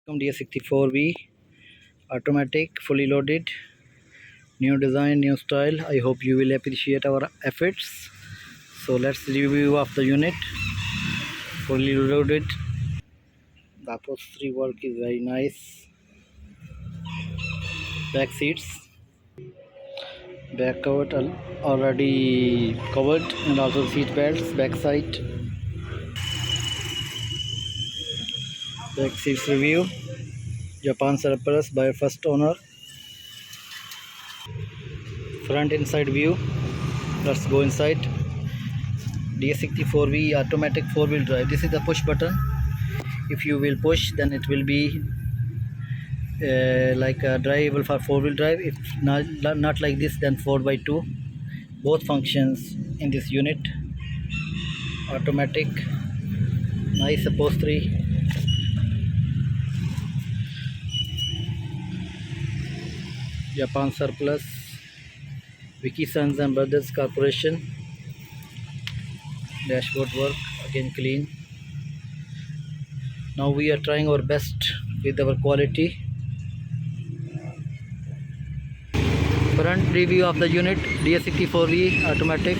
DS64V automatic, fully loaded, new design, new style. I hope you will appreciate our efforts. So let's review of the unit. Fully loaded. The upholstery work is very nice. Back seats, back cover already covered, and also seat belts. Back side, back seats review. Japan surplus by first owner. Front inside view. Let's go inside. DS64V automatic 4-wheel drive. This is the push button. If you will push, then it will be like drivable for 4-wheel drive. If not like this, then 4x2. Both functions in this unit. Automatic, nice upholstery. Japan surplus. Vicky Sons and Brothers Corporation. Dashboard work again clean. Now we are trying our best with our quality. Front review of the unit, DS64V automatic.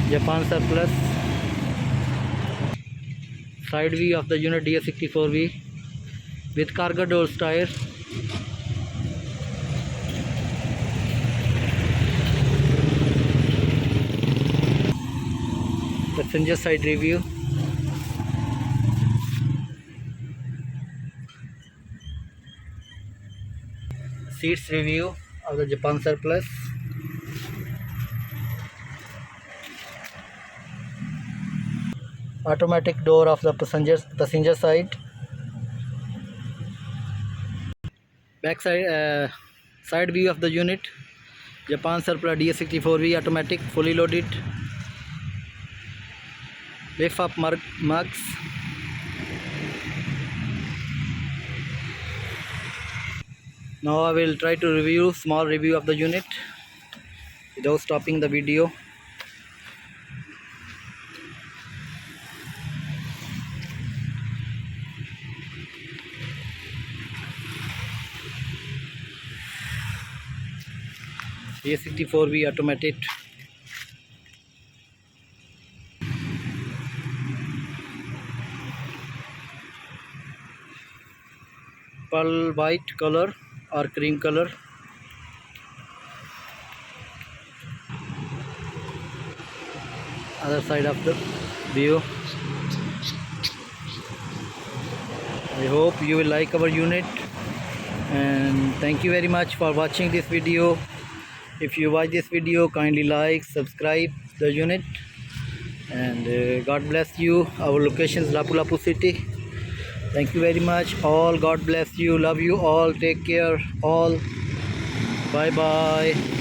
Japan surplus. Side view of the unit, DS64V with cargador tyres. Passenger side review. Seats review of the Japan surplus. Automatic door of the passenger side. Back side side view of the unit, Japan surplus DS64V automatic, fully loaded. Lift up mugs. Now I will try to review small review of the unit without stopping the video. DS64V automatic. Pearl white color or cream color. Other side of the view. I hope you will like our unit, and thank you very much for watching this video. If you watch this video, kindly like, subscribe the unit, and God bless you. Our location is Lapu-Lapu city. Thank you very much all. God bless you. Love you all. Take care all. Bye bye.